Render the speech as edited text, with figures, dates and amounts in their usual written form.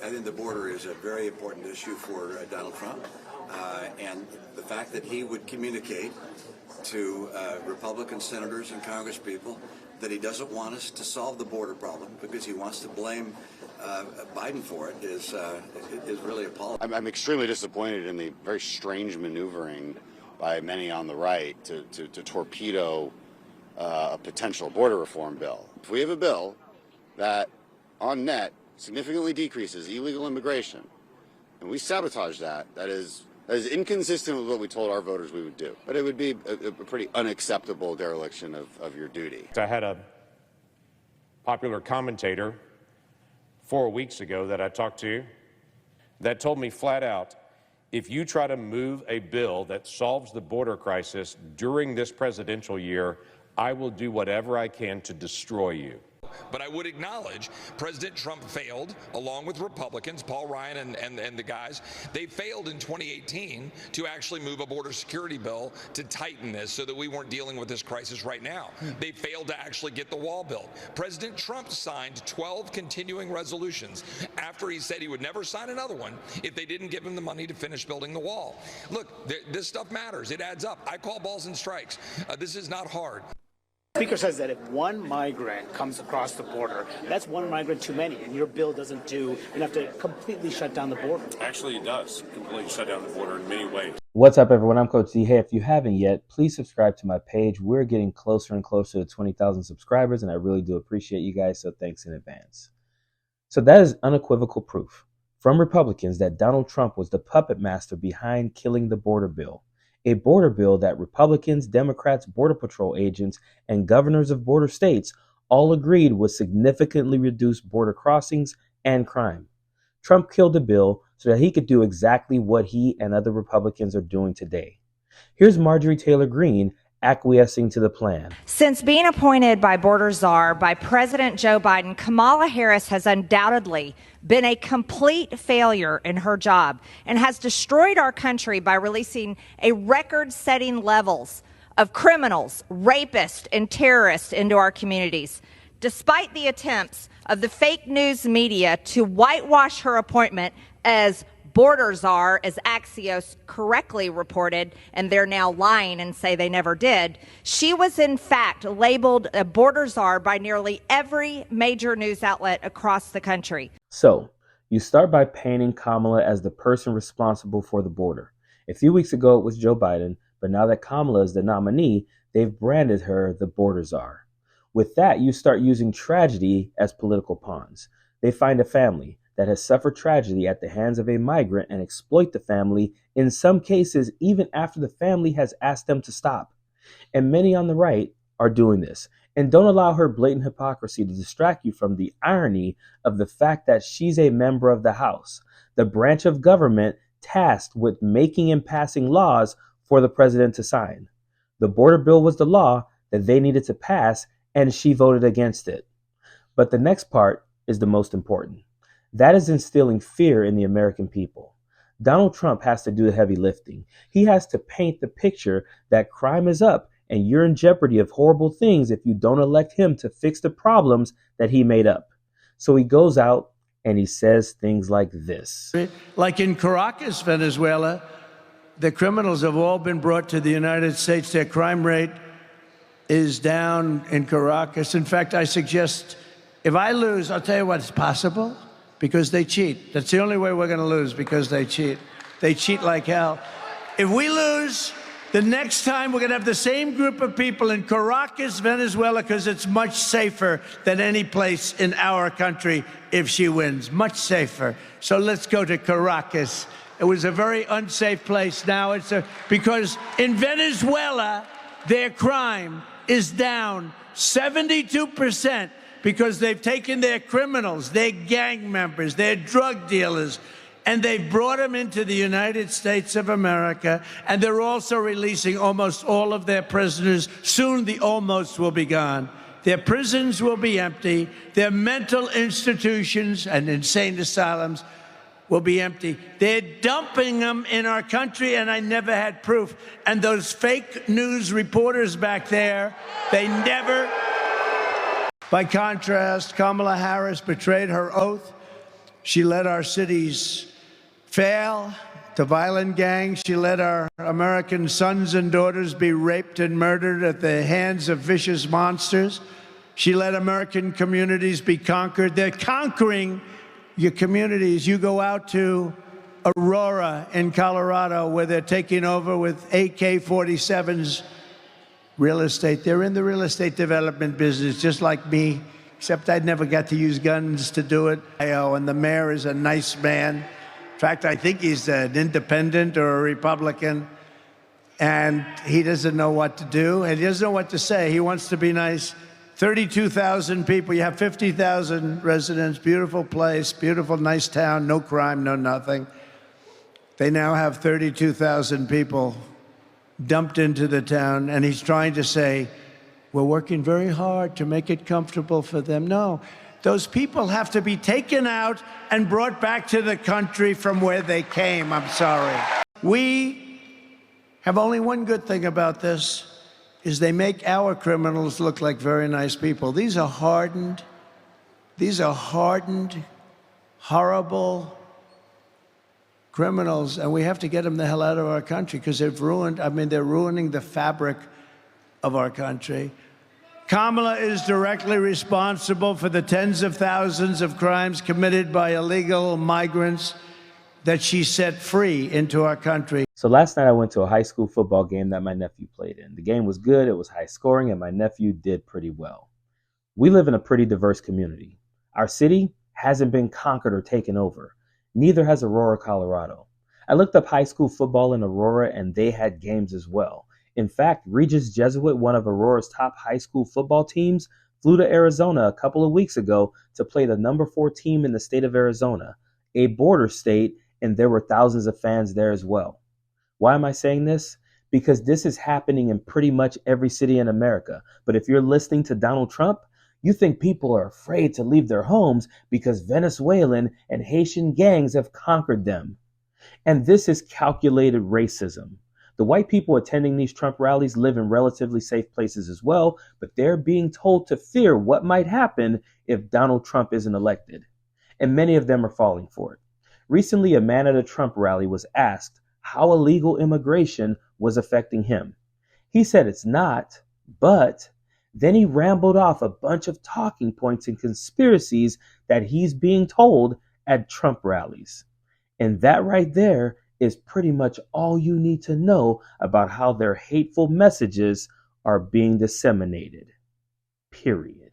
I think the border is a very important issue for Donald Trump, and the fact that he would communicate to Republican senators and congresspeople that he doesn't want us to solve the border problem because he wants to blame Biden for it is really appalling. I'm extremely disappointed in the very strange maneuvering by many on the right to torpedo a potential border reform bill. If we have a bill that, on net, significantly decreases illegal immigration, and we sabotage that, that is inconsistent with what we told our voters we would do. But it would be a pretty unacceptable dereliction of your duty. I had a popular commentator 4 weeks ago that I talked to that told me flat out, if you try to move a bill that solves the border crisis during this presidential year, I will do whatever I can to destroy you. But I would acknowledge President Trump failed, along with Republicans, Paul Ryan and the guys. They failed in 2018 to actually move a border security bill to tighten this so that we weren't dealing with this crisis right now. They failed to actually get the wall built. President Trump signed 12 continuing resolutions after he said he would never sign another one if they didn't give him the money to finish building the wall. Look, this stuff matters. It adds up. I call balls and strikes. This is not hard. The Speaker says that if one migrant comes across the border, that's one migrant too many, and your bill doesn't do enough to completely shut down the border. Actually, it does completely shut down the border in many ways. What's up, everyone? I'm Coach D. Hey, if you haven't yet, please subscribe to my page. We're getting closer and closer to 20,000 subscribers, and I really do appreciate you guys, so thanks in advance. So that is unequivocal proof from Republicans that Donald Trump was the puppet master behind killing the border bill. A border bill that Republicans, Democrats, Border Patrol agents, and governors of border states all agreed would significantly reduce border crossings and crime. Trump killed the bill so that he could do exactly what he and other Republicans are doing today. Here's Marjorie Taylor Greene acquiescing to the plan. Since being appointed by border czar by President Joe Biden, Kamala Harris has undoubtedly been a complete failure in her job and has destroyed our country by releasing a record-setting levels of criminals, rapists, and terrorists into our communities. Despite the attempts of the fake news media to whitewash her appointment as border czar, as Axios correctly reported, and they're now lying and say they never did, she was in fact labeled a border czar by nearly every major news outlet across the country. So, you start by painting Kamala as the person responsible for the border. A few weeks ago it was Joe Biden, but now that Kamala is the nominee, they've branded her the border czar. With that, you start using tragedy as political pawns. They find a family that has suffered tragedy at the hands of a migrant and exploit the family, in some cases even after the family has asked them to stop. And many on the right are doing this. And don't allow her blatant hypocrisy to distract you from the irony of the fact that she's a member of the House, the branch of government tasked with making and passing laws for the president to sign. The border bill was the law that they needed to pass, and she voted against it. But the next part is the most important. That is instilling fear in the American people. Donald Trump has to do the heavy lifting. He has to paint the picture that crime is up and you're in jeopardy of horrible things if you don't elect him to fix the problems that he made up. So he goes out and he says things like this. Like in Caracas, Venezuela, the criminals have all been brought to the United States. Their crime rate is down in Caracas. In fact, I suggest if I lose, I'll tell you what's possible. Because they cheat. That's the only way we're going to lose, because they cheat. They cheat like hell. If we lose, the next time we're going to have the same group of people in Caracas, Venezuela, because it's much safer than any place in our country if she wins. Much safer. So let's go to Caracas. It was a very unsafe place. Now because in Venezuela, their crime is down 72%. Because they've taken their criminals, their gang members, their drug dealers, and they've brought them into the United States of America, and they're also releasing almost all of their prisoners. Soon the almost will be gone. Their prisons will be empty. Their mental institutions and insane asylums will be empty. They're dumping them in our country, and I never had proof. And those fake news reporters back there, they never... By contrast, Kamala Harris betrayed her oath. She let our cities fail to violent gangs. She let our American sons and daughters be raped and murdered at the hands of vicious monsters. She let American communities be conquered. They're conquering your communities. You go out to Aurora in Colorado, where they're taking over with AK-47s real estate. They're in the real estate development business, just like me, except I never got to use guns to do it. And the mayor is a nice man. In fact, I think he's an independent or a Republican, and he doesn't know what to do, and he doesn't know what to say. He wants to be nice. 32,000 people. You have 50,000 residents. Beautiful place, beautiful, nice town, no crime, no nothing. They now have 32,000 people dumped into the town, and he's trying to say, we're working very hard to make it comfortable for them. No, those people have to be taken out and brought back to the country from where they came. I'm sorry. We have only one good thing about this, is they make our criminals look like very nice people. These are hardened, horrible criminals, and we have to get them the hell out of our country because they're ruining the fabric of our country. Kamala is directly responsible for the tens of thousands of crimes committed by illegal migrants that she set free into our country. So last night I went to a high school football game that my nephew played in. The game was good, it was high scoring, and my nephew did pretty well. We live in a pretty diverse community. Our city hasn't been conquered or taken over. Neither has Aurora, Colorado. I looked up high school football in Aurora, and they had games as well. In fact, Regis Jesuit, one of Aurora's top high school football teams, flew to Arizona a couple of weeks ago to play the number 4 team in the state of Arizona, a border state, and there were thousands of fans there as well. Why am I saying this? Because this is happening in pretty much every city in America. But if you're listening to Donald Trump, you think people are afraid to leave their homes because Venezuelan and Haitian gangs have conquered them. And this is calculated racism. The white people attending these Trump rallies live in relatively safe places as well, but they're being told to fear what might happen if Donald Trump isn't elected. And many of them are falling for it. Recently, a man at a Trump rally was asked how illegal immigration was affecting him. He said it's not, but then he rambled off a bunch of talking points and conspiracies that he's being told at Trump rallies. And that right there is pretty much all you need to know about how their hateful messages are being disseminated. Period.